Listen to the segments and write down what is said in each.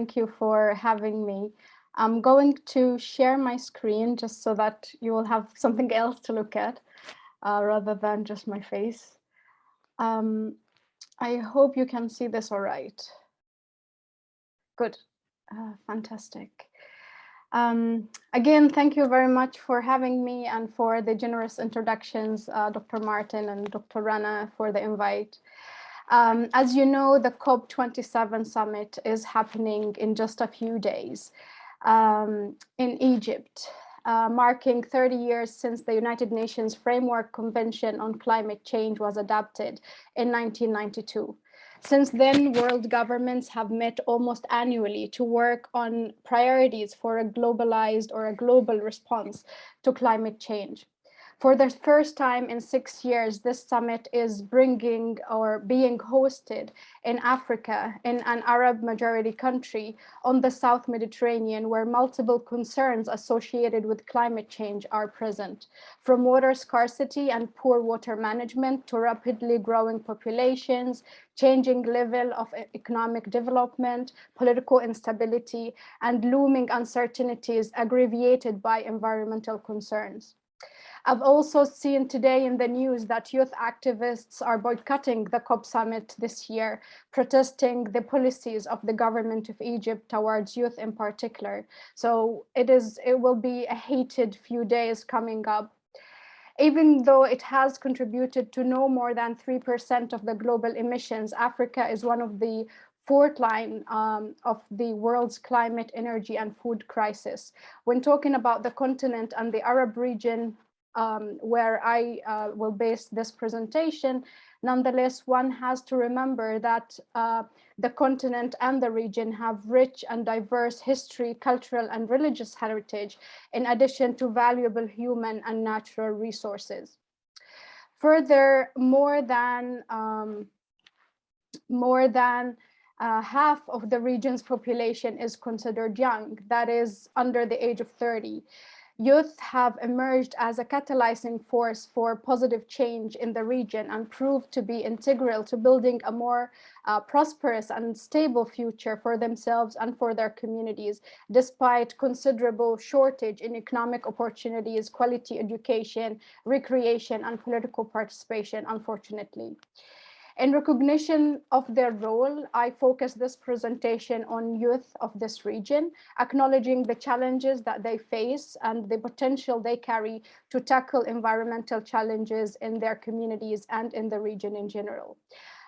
Thank you for having me. I'm going to share my screen just so that you will have something else to look at rather than just my face. I hope you can see this all right. Good. Fantastic. Again, thank you very much for having me and for the generous introductions, Dr. Martin and Dr. Rana, for the invite. As you know, the COP27 summit is happening in just a few days in Egypt, marking 30 years since the United Nations Framework Convention on Climate Change was adopted in 1992. Since then, world governments have met almost annually to work on priorities for a globalized or a global response to climate change. For the first time in 6 years, this summit is bringing or being hosted in Africa, in an Arab majority country on the South Mediterranean, where multiple concerns associated with climate change are present, from water scarcity and poor water management to rapidly growing populations, changing level of economic development, political instability, and looming uncertainties aggravated by environmental concerns. I've also seen today in the news that youth activists are boycotting the COP summit this year, protesting the policies of the government of Egypt towards youth in particular. So it will be a heated few days coming up. Even though it has contributed to no more than 3% of the global emissions, Africa is one of the fourth line of the world's climate, energy, and food crisis. When talking about the continent and the Arab region, where I will base this presentation, nonetheless, one has to remember that the continent and the region have rich and diverse history, cultural and religious heritage, in addition to valuable human and natural resources. Further, more than half of the region's population is considered young, that is under the age of 30. Youth have emerged as a catalyzing force for positive change in the region and proved to be integral to building a more prosperous and stable future for themselves and for their communities, despite considerable shortage in economic opportunities, quality education, recreation, and political participation, unfortunately. In recognition of their role, I focus this presentation on youth of this region, acknowledging the challenges that they face and the potential they carry to tackle environmental challenges in their communities and in the region in general.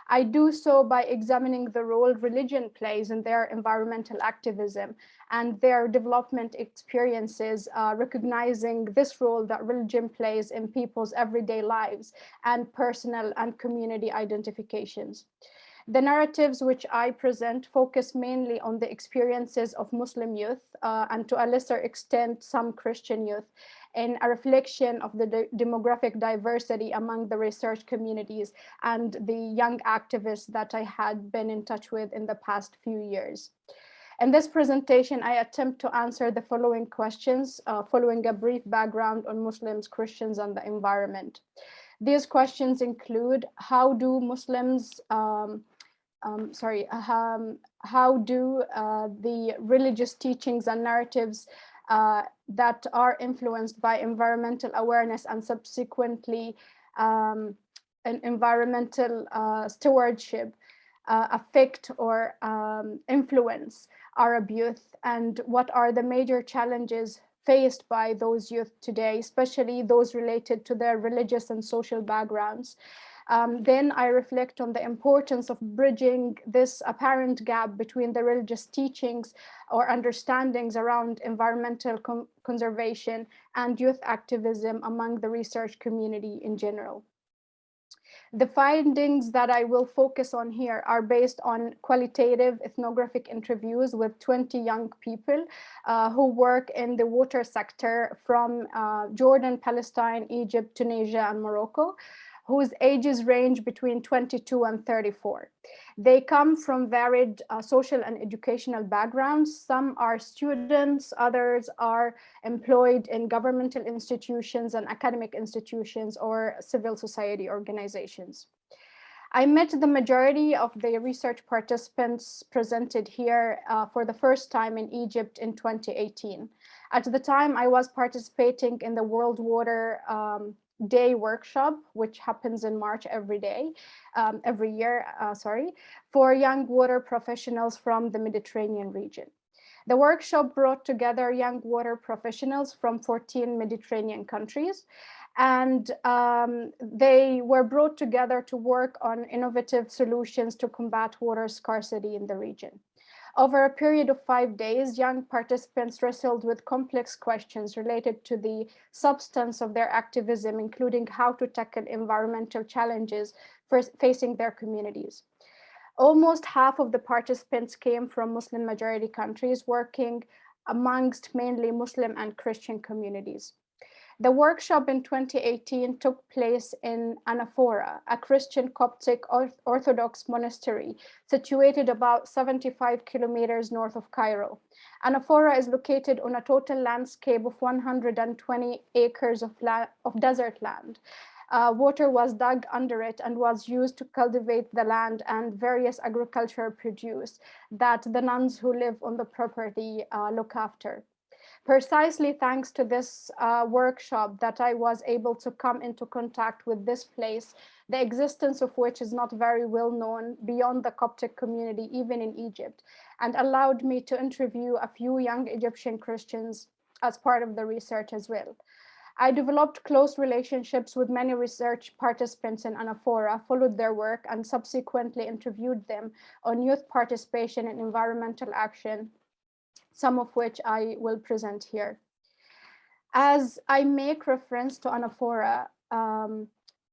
I do so by examining the role religion plays in their environmental activism and their development experiences, recognizing this role that religion plays in people's everyday lives and personal and community identifications. The narratives which I present focus mainly on the experiences of Muslim youth and to a lesser extent some Christian youth, in a reflection of the demographic diversity among the research communities and the young activists that I had been in touch with in the past few years. In this presentation, I attempt to answer the following questions, following a brief background on Muslims, Christians, and the environment. These questions include: how do Muslims, how do the religious teachings and narratives that are influenced by environmental awareness and subsequently an environmental stewardship affect or influence Arab youth, and what are the major challenges faced by those youth today, especially those related to their religious and social backgrounds. Then I reflect on the importance of bridging this apparent gap between the religious teachings or understandings around environmental conservation and youth activism among the research community in general. The findings that I will focus on here are based on qualitative ethnographic interviews with 20 young people who work in the water sector from Jordan, Palestine, Egypt, Tunisia, and Morocco, whose ages range between 22 and 34. They come from varied social and educational backgrounds. Some are students, others are employed in governmental institutions and academic institutions or civil society organizations. I met the majority of the research participants presented here for the first time in Egypt in 2018. At the time, I was participating in the World Water Day workshop, which happens in March every year, for young water professionals from the Mediterranean region. The workshop brought together young water professionals from 14 Mediterranean countries, and they were brought together to work on innovative solutions to combat water scarcity in the region. Over a period of 5 days, young participants wrestled with complex questions related to the substance of their activism, including how to tackle environmental challenges facing their communities. Almost half of the participants came from Muslim majority countries, working amongst mainly Muslim and Christian communities. The workshop in 2018 took place in Anaphora, a Christian Coptic Orthodox monastery situated about 75 kilometers north of Cairo. Anaphora is located on a total landscape of 120 acres of desert land. Water was dug under it and was used to cultivate the land and various agricultural produce that the nuns who live on the property look after. Precisely thanks to this workshop that I was able to come into contact with this place, the existence of which is not very well known beyond the Coptic community, even in Egypt, and allowed me to interview a few young Egyptian Christians as part of the research as well. I developed close relationships with many research participants in Anaphora, followed their work, and subsequently interviewed them on youth participation in environmental action, some of which I will present here. As I make reference to Anaphora,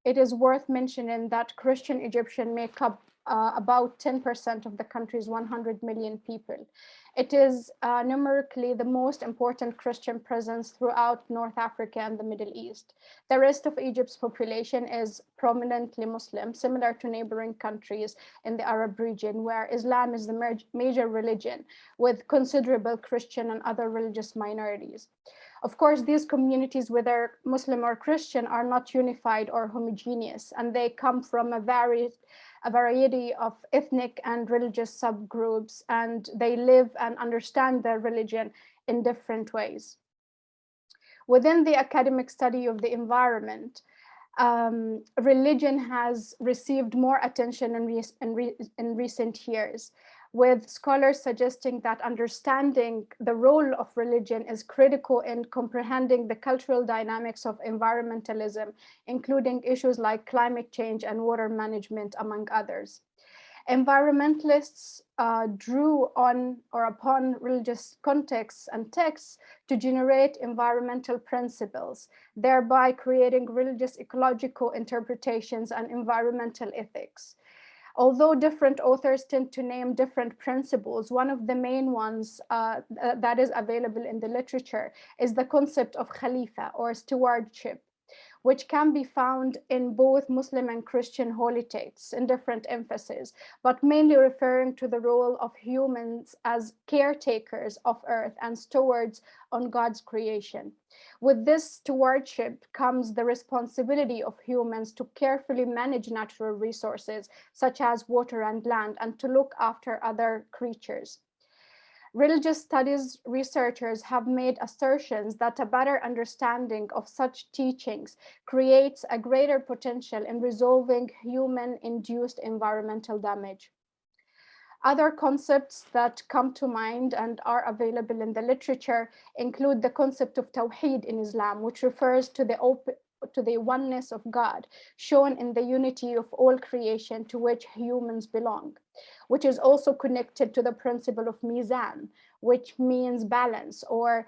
it is worth mentioning that Christian Egyptians make up about 10% of the country's 100 million people. It is numerically the most important Christian presence throughout North Africa and the Middle East. The rest of Egypt's population is prominently Muslim, similar to neighboring countries in the Arab region, where Islam is the major religion, with considerable Christian and other religious minorities. Of course, these communities, whether Muslim or Christian, are not unified or homogeneous, and they come from a variety of ethnic and religious subgroups, and they live and understand their religion in different ways. Within the academic study of the environment, religion has received more attention in recent years, with scholars suggesting that understanding the role of religion is critical in comprehending the cultural dynamics of environmentalism, including issues like climate change and water management, among others. Environmentalists drew on or upon religious contexts and texts to generate environmental principles, thereby creating religious ecological interpretations and environmental ethics. Although different authors tend to name different principles, one of the main ones that is available in the literature is the concept of khalifa, or stewardship, which can be found in both Muslim and Christian holy texts in different emphases, but mainly referring to the role of humans as caretakers of earth and stewards on God's creation. With this stewardship comes the responsibility of humans to carefully manage natural resources, such as water and land, and to look after other creatures. Religious studies researchers have made assertions that a better understanding of such teachings creates a greater potential in resolving human-induced environmental damage. Other concepts that come to mind and are available in the literature include the concept of Tawheed in Islam, which refers to the oneness of God, shown in the unity of all creation to which humans belong, which is also connected to the principle of Mizan, which means balance, or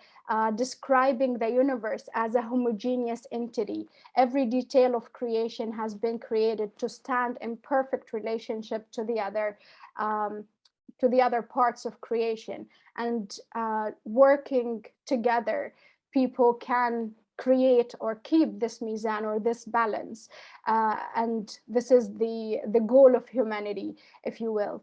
describing the universe as a homogeneous entity. Every detail of creation has been created to stand in perfect relationship to the other parts of creation, and working together, people can create or keep this mizan, or this balance, and this is the goal of humanity, if you will.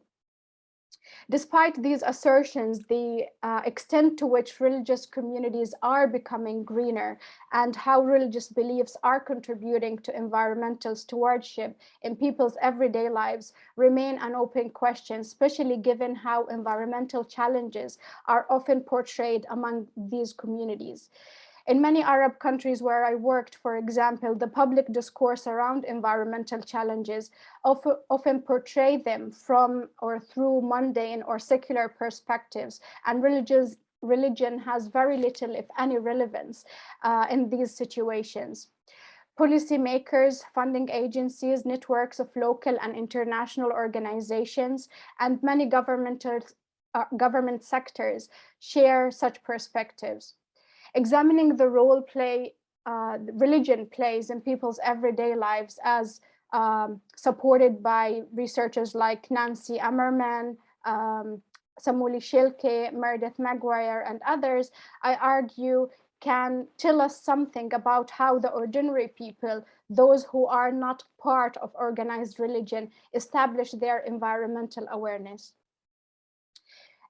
Despite these assertions, the extent to which religious communities are becoming greener and how religious beliefs are contributing to environmental stewardship in people's everyday lives remain an open question, especially given how environmental challenges are often portrayed among these communities. In many Arab countries where I worked, for example, the public discourse around environmental challenges often portray them from or through mundane or secular perspectives, and religion has very little, if any, relevance in these situations. Policymakers, funding agencies, networks of local and international organizations, and many government sectors share such perspectives. Examining the role religion plays in people's everyday lives as supported by researchers like Nancy Ammerman, Samuli Shilke, Meredith Maguire, and others, I argue can tell us something about how the ordinary people, those who are not part of organized religion, establish their environmental awareness.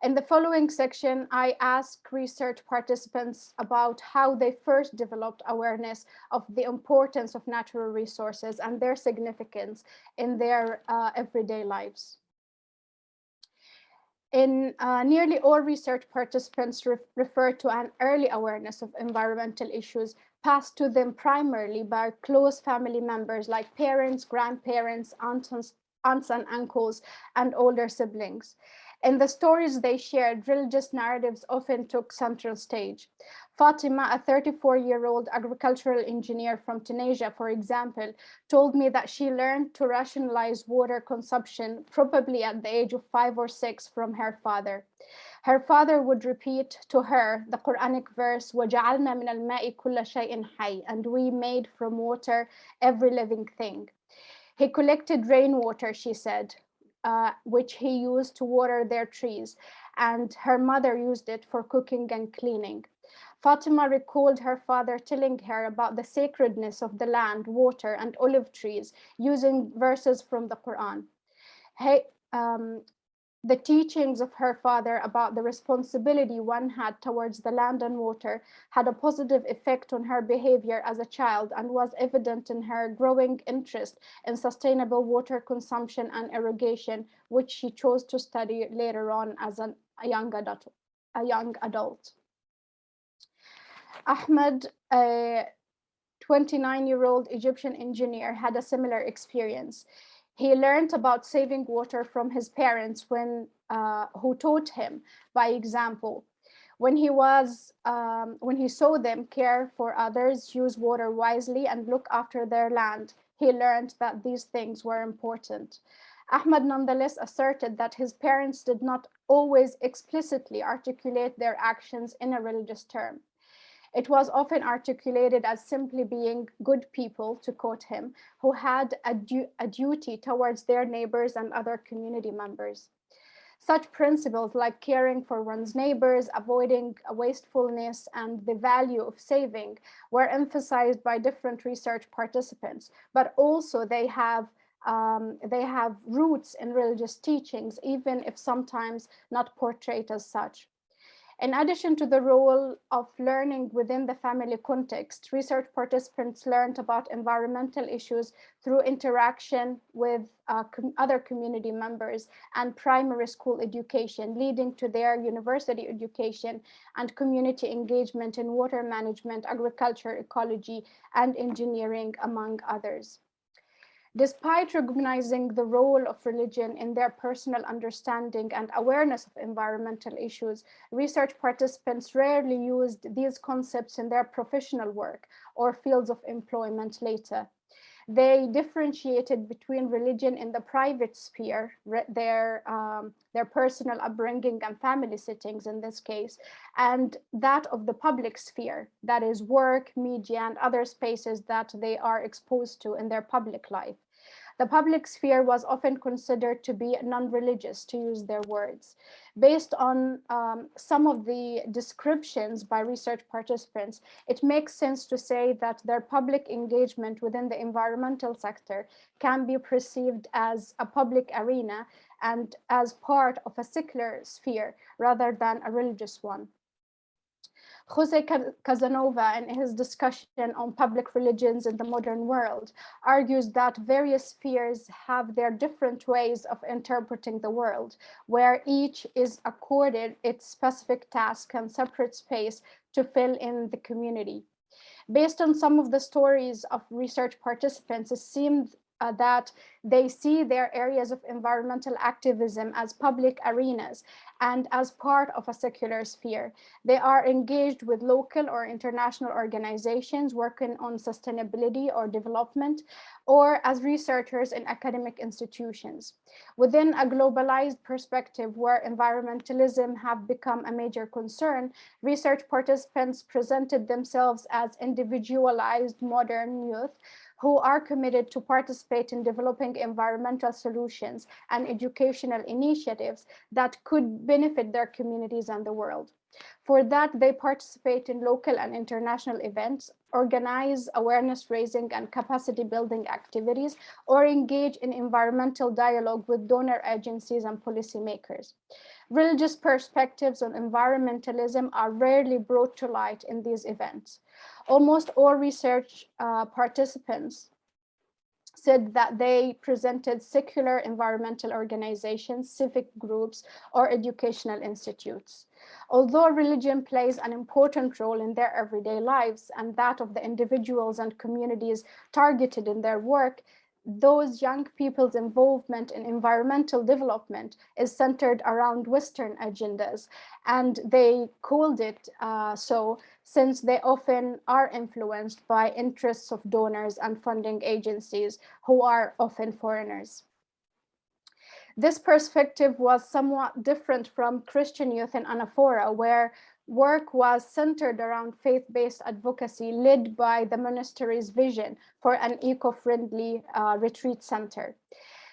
In the following section, I ask research participants about how they first developed awareness of the importance of natural resources and their significance in their everyday lives. In nearly all research participants refer to an early awareness of environmental issues passed to them primarily by close family members like parents, grandparents, aunts and uncles, and older siblings. In the stories they shared, religious narratives often took central stage. Fatima, a 34-year-old agricultural engineer from Tunisia, for example, told me that she learned to rationalize water consumption probably at the age of 5 or 6 from her father. Her father would repeat to her the Quranic verse, وَجَعَلْنَا مِنَ الْمَاءِ كُلَّ شَيْءٍ حَيٍّ, and we made from water every living thing. He collected rainwater, she said, which he used to water their trees, and her mother used it for cooking and cleaning. Fatima recalled her father telling her about the sacredness of the land, water, and olive trees, using verses from the Quran. He, the teachings of her father about the responsibility one had towards the land and water had a positive effect on her behavior as a child and was evident in her growing interest in sustainable water consumption and irrigation, which she chose to study later on as a young adult. Ahmed, a 29-year-old Egyptian engineer, had a similar experience. He learned about saving water from his parents who taught him by example. When he saw them care for others, use water wisely, and look after their land, he learned that these things were important. Ahmed nonetheless asserted that his parents did not always explicitly articulate their actions in a religious term. It was often articulated as simply being good people, to quote him, who had a duty towards their neighbors and other community members. Such principles like caring for one's neighbors, avoiding wastefulness, and the value of saving were emphasized by different research participants, but also they have roots in religious teachings, even if sometimes not portrayed as such. In addition to the role of learning within the family context, research participants learned about environmental issues through interaction with other community members and primary school education, leading to their university education and community engagement in water management, agriculture, ecology, and engineering, among others. Despite recognizing the role of religion in their personal understanding and awareness of environmental issues, research participants rarely used these concepts in their professional work or fields of employment later. They differentiated between religion in the private sphere, their personal upbringing and family settings in this case, and that of the public sphere, that is work, media, and other spaces that they are exposed to in their public life. The public sphere was often considered to be non-religious, to use their words. Based on some of the descriptions by research participants, it makes sense to say that their public engagement within the environmental sector can be perceived as a public arena and as part of a secular sphere rather than a religious one. Jose Casanova, in his discussion on public religions in the modern world, argues that various spheres have their different ways of interpreting the world, where each is accorded its specific task and separate space to fill in the community. Based on some of the stories of research participants, it seemed that they see their areas of environmental activism as public arenas and as part of a secular sphere. They are engaged with local or international organizations working on sustainability or development, or as researchers in academic institutions. Within a globalized perspective where environmentalism have become a major concern, research participants presented themselves as individualized modern youth who are committed to participate in developing environmental solutions and educational initiatives that could benefit their communities and the world. For that, they participate in local and international events, organize awareness raising and capacity building activities, or engage in environmental dialogue with donor agencies and policymakers. Religious perspectives on environmentalism are rarely brought to light in these events. Almost all research participants said that they presented secular environmental organizations, civic groups, or educational institutes. Although religion plays an important role in their everyday lives and that of the individuals and communities targeted in their work, those young people's involvement in environmental development is centered around Western agendas, and they called it so since they often are influenced by interests of donors and funding agencies who are often foreigners. This perspective was somewhat different from Christian youth in Anaphora, where work was centered around faith-based advocacy led by the monastery's vision for an eco-friendly retreat center.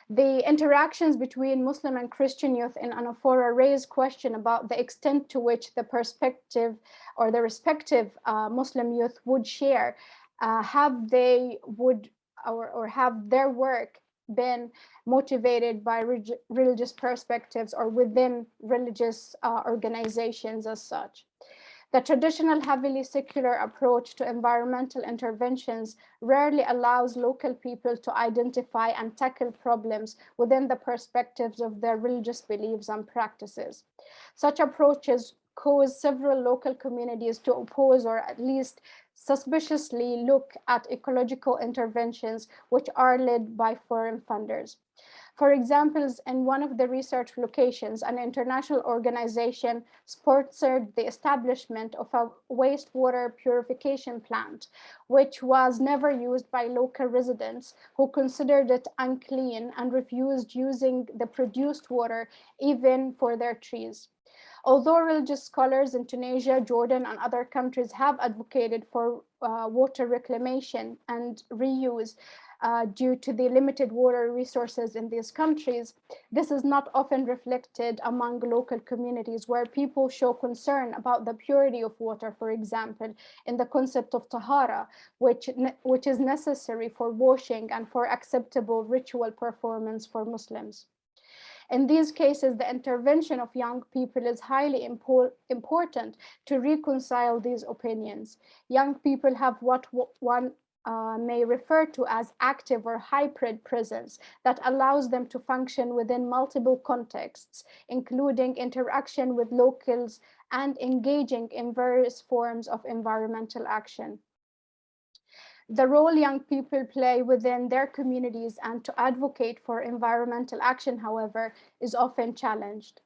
The interactions between Muslim and Christian youth in Anaphora raise question about the extent to which the perspective or the respective Muslim youth would share, have they would or have their work been motivated by religious perspectives or within religious organizations as such. The traditional heavily secular approach to environmental interventions rarely allows local people to identify and tackle problems within the perspectives of their religious beliefs and practices. Such approaches cause several local communities to oppose or at least suspiciously look at ecological interventions which are led by foreign funders. For example, in one of the research locations, an international organization sponsored the establishment of a wastewater purification plant, which was never used by local residents who considered it unclean and refused using the produced water even for their trees. Although religious scholars in Tunisia, Jordan, and other countries have advocated for water reclamation and reuse due to the limited water resources in these countries, this is not often reflected among local communities where people show concern about the purity of water, for example, in the concept of tahara, which is necessary for washing and for acceptable ritual performance for Muslims. In these cases, the intervention of young people is highly important to reconcile these opinions. Young people have what one may refer to as active or hybrid presence that allows them to function within multiple contexts, including interaction with locals and engaging in various forms of environmental action. The role young people play within their communities and to advocate for environmental action, however, is often challenged.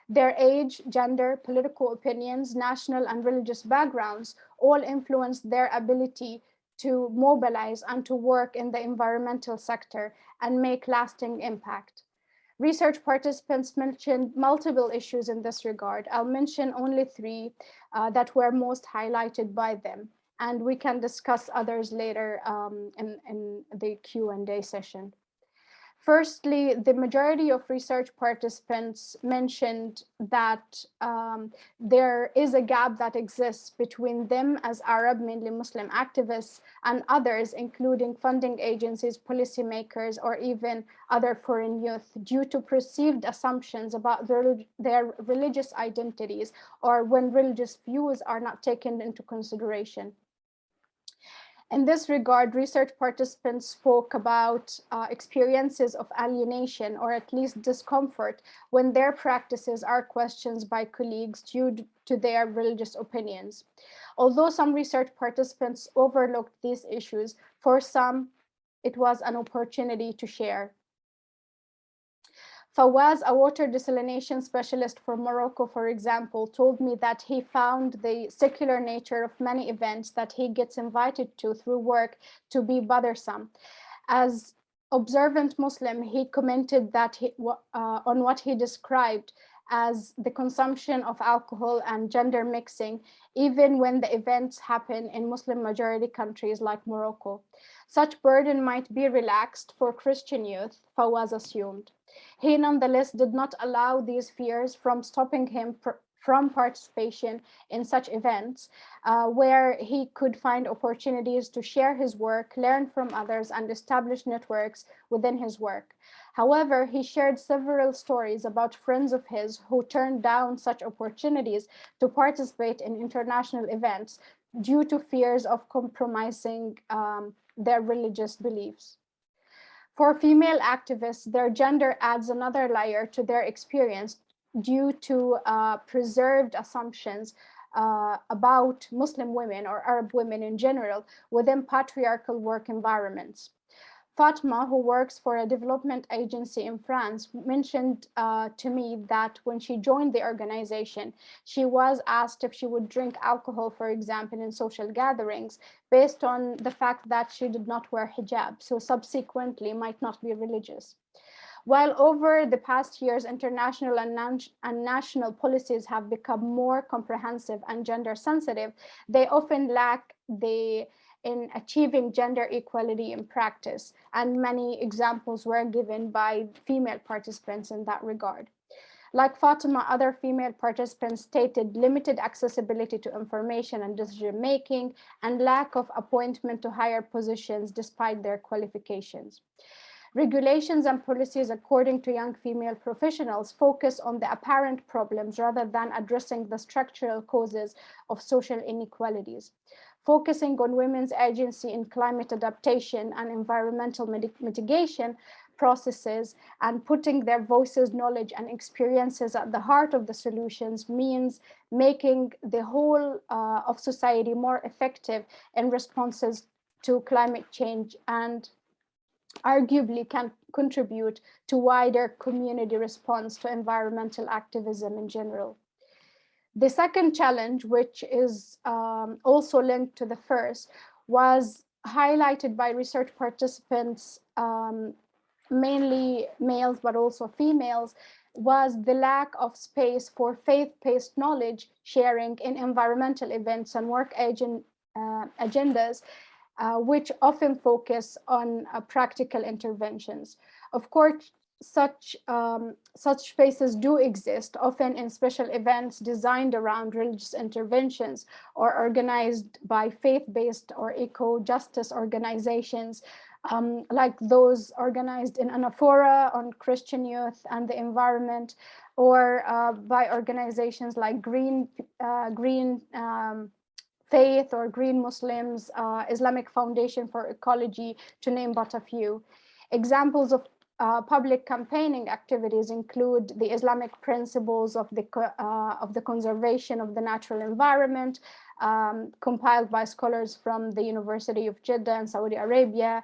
Their age, gender, political opinions, national and religious backgrounds all influence their ability to mobilize and to work in the environmental sector and make lasting impact. Research participants mentioned multiple issues in this regard. I'll mention only three that were most highlighted by them, and we can discuss others later in the Q&A session. Firstly, the majority of research participants mentioned that there is a gap that exists between them as Arab, mainly Muslim activists, and others, including funding agencies, policymakers, or even other foreign youth, due to perceived assumptions about their religious identities, or when religious views are not taken into consideration. In this regard, research participants spoke about experiences of alienation, or at least discomfort, when their practices are questioned by colleagues due to their religious opinions. Although some research participants overlooked these issues, for some, it was an opportunity to share. Fawaz, a water desalination specialist for Morocco, for example, told me that he found the secular nature of many events that he gets invited to through work to be bothersome. As observant Muslim, he commented that on what he described as the consumption of alcohol and gender mixing, even when the events happen in Muslim majority countries like Morocco. Such burden might be relaxed for Christian youth, Fawaz assumed. He nonetheless did not allow these fears from stopping him from participation in such events, where he could find opportunities to share his work, learn from others, and establish networks within his work. However, he shared several stories about friends of his who turned down such opportunities to participate in international events due to fears of compromising their religious beliefs. For female activists, their gender adds another layer to their experience due to preserved assumptions about Muslim women or Arab women in general within patriarchal work environments. Fatma, who works for a development agency in France, mentioned to me that when she joined the organization, she was asked if she would drink alcohol, for example, in social gatherings, based on the fact that she did not wear hijab, so subsequently might not be religious. While over the past years, international and national policies have become more comprehensive and gender sensitive, they often lack in achieving gender equality in practice, and many examples were given by female participants in that regard. Like Fatima, other female participants stated limited accessibility to information and decision-making, and lack of appointment to higher positions despite their qualifications. Regulations and policies, according to young female professionals, focus on the apparent problems rather than addressing the structural causes of social inequalities. Focusing on women's agency in climate adaptation and environmental mitigation processes and putting their voices, knowledge, and experiences at the heart of the solutions means making the whole of society more effective in responses to climate change, and arguably can contribute to wider community response to environmental activism in general. The second challenge, which is also linked to the first, was highlighted by research participants, mainly males, but also females, was the lack of space for faith-based knowledge sharing in environmental events and work agendas, which often focus on practical interventions. Of course, such spaces do exist, often in special events designed around religious interventions or organized by faith-based or eco-justice organizations, like those organized in Anaphora on Christian youth and the environment, or by organizations like Green Faith or Green Muslims, Islamic Foundation for Ecology, to name but a few. Examples of public campaigning activities include the Islamic principles of the conservation of the natural environment, compiled by scholars from the University of Jeddah in Saudi Arabia,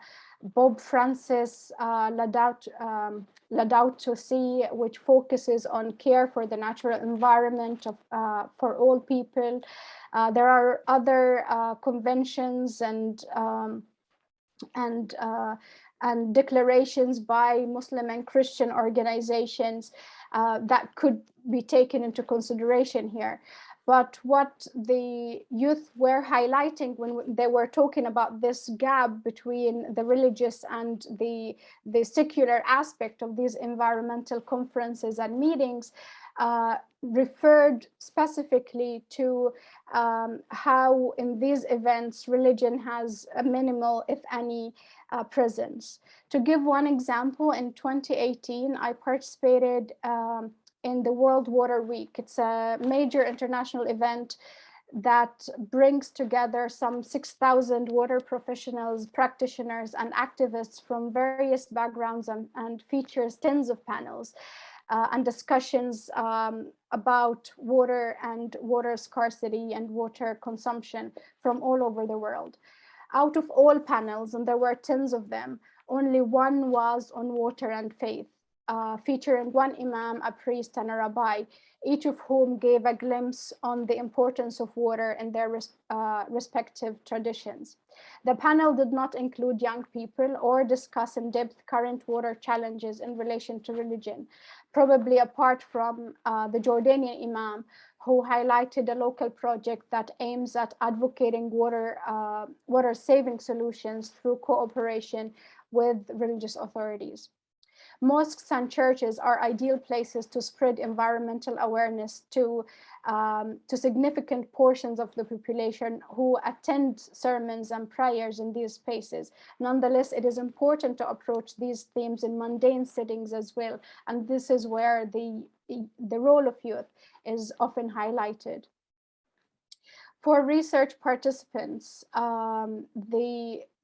Bob Francis Laudato Si, which focuses on care for the natural environment for all people. There are other conventions and declarations by Muslim and Christian organizations that could be taken into consideration here. But what the youth were highlighting when they were talking about this gap between the religious and the secular aspect of these environmental conferences and meetings referred specifically to how in these events religion has a minimal, if any, presence. To give one example, in 2018, I participated in the World Water Week. It's a major international event that brings together some 6,000 water professionals, practitioners, and activists from various backgrounds and features tens of panels and discussions about water and water scarcity and water consumption from all over the world. Out of all panels, and there were tens of them, only one was on water and faith, featuring one imam, a priest, and a rabbi, each of whom gave a glimpse on the importance of water in their respective traditions. The panel did not include young people or discuss in depth current water challenges in relation to religion, probably apart from the Jordanian imam, who highlighted a local project that aims at advocating water saving solutions through cooperation with religious authorities. Mosques and churches are ideal places to spread environmental awareness to significant portions of the population who attend sermons and prayers in these spaces. Nonetheless, it is important to approach these themes in mundane settings as well, and this is where the role of youth is often highlighted. For research participants,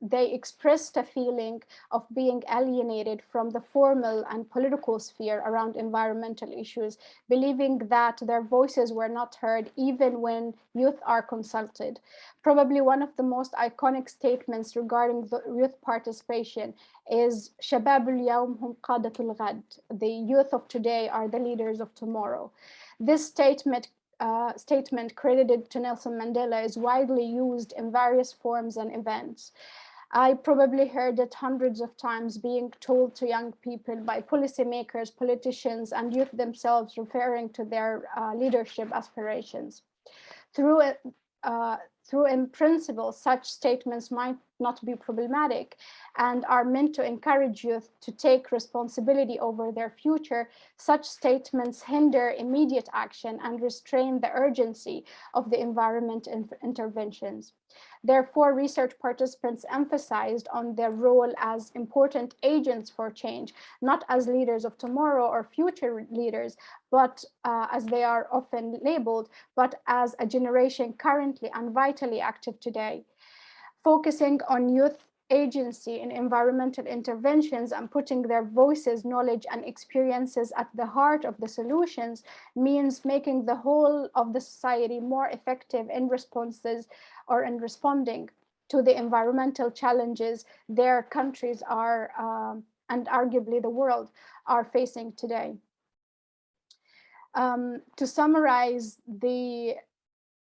they expressed a feeling of being alienated from the formal and political sphere around environmental issues, believing that their voices were not heard even when youth are consulted. Probably one of the most iconic statements regarding the youth participation is "Shabab al-yawm hum qadatul ghad." The youth of today are the leaders of tomorrow. This statement credited to Nelson Mandela is widely used in various forms and events. I probably heard it hundreds of times being told to young people by policymakers, politicians, and youth themselves, referring to their leadership aspirations. Through in principle, such statements might not be problematic and are meant to encourage youth to take responsibility over their future. Such statements hinder immediate action and restrain the urgency of the environment interventions. Therefore, research participants emphasized on their role as important agents for change, not as leaders of tomorrow or future leaders, but as they are often labeled, but as a generation currently and vitally active today. Focusing on youth agency in environmental interventions and putting their voices, knowledge, and experiences at the heart of the solutions means making the whole of the society more effective in responses or in responding to the environmental challenges their countries are, and arguably the world, are facing today. To summarize,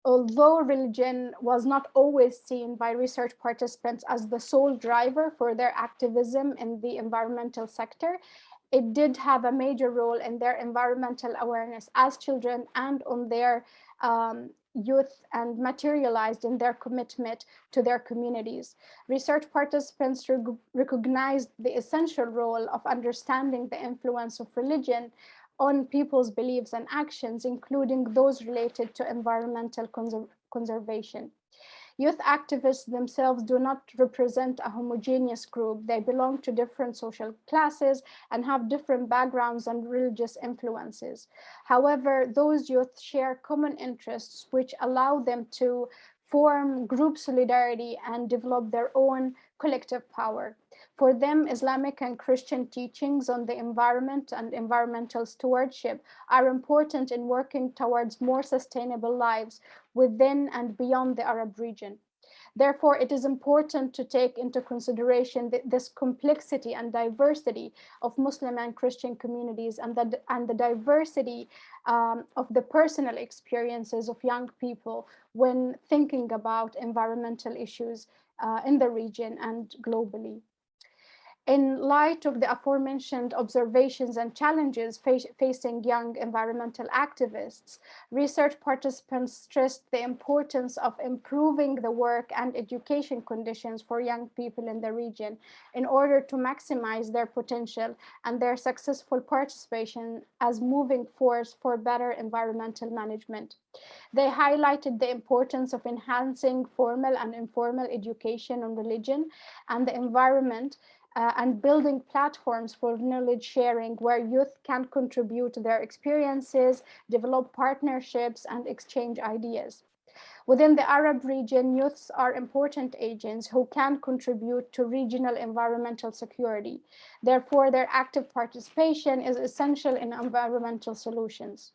although religion was not always seen by research participants as the sole driver for their activism in the environmental sector, it did have a major role in their environmental awareness as children and on their youth, and materialized in their commitment to their communities. Research participants recognized the essential role of understanding the influence of religion on people's beliefs and actions, including those related to environmental conservation. Youth activists themselves do not represent a homogeneous group. They belong to different social classes and have different backgrounds and religious influences. However, those youth share common interests which allow them to form group solidarity and develop their own collective power. For them, Islamic and Christian teachings on the environment and environmental stewardship are important in working towards more sustainable lives within and beyond the Arab region. Therefore, it is important to take into consideration this complexity and diversity of Muslim and Christian communities, and the diversity of the personal experiences of young people when thinking about environmental issues in the region and globally. In light of the aforementioned observations and challenges facing young environmental activists, research participants stressed the importance of improving the work and education conditions for young people in the region in order to maximize their potential and their successful participation as moving force for better environmental management. They highlighted the importance of enhancing formal and informal education on religion and the environment, and building platforms for knowledge sharing where youth can contribute their experiences, develop partnerships, and exchange ideas. Within the Arab region, youths are important agents who can contribute to regional environmental security. Therefore, their active participation is essential in environmental solutions.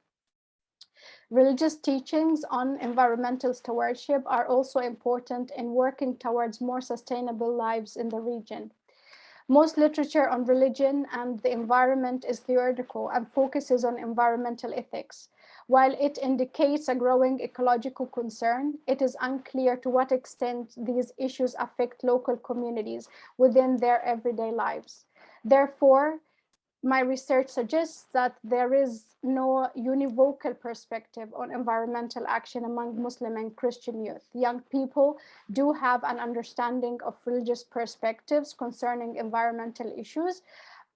Religious teachings on environmental stewardship are also important in working towards more sustainable lives in the region. Most literature on religion and the environment is theoretical and focuses on environmental ethics. While it indicates a growing ecological concern, it is unclear to what extent these issues affect local communities within their everyday lives. Therefore, my research suggests that there is no univocal perspective on environmental action among Muslim and Christian youth. Young people do have an understanding of religious perspectives concerning environmental issues,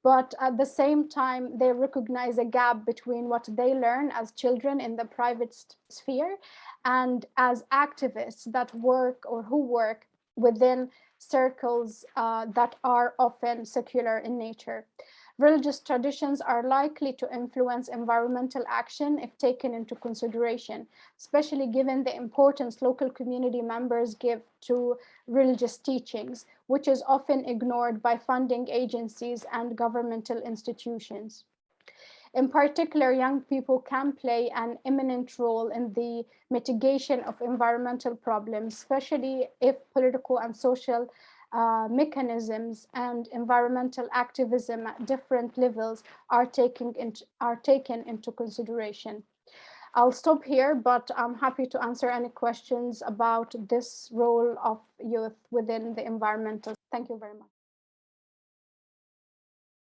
but at the same time, they recognize a gap between what they learn as children in the private sphere and as activists that work or who work within circles that are often secular in nature. Religious traditions are likely to influence environmental action if taken into consideration, especially given the importance local community members give to religious teachings, which is often ignored by funding agencies and governmental institutions. In particular, young people can play an eminent role in the mitigation of environmental problems, especially if political and social mechanisms and environmental activism at different levels are taken into consideration. I'll stop here, but I'm happy to answer any questions about this role of youth within the environmental. Thank you very much.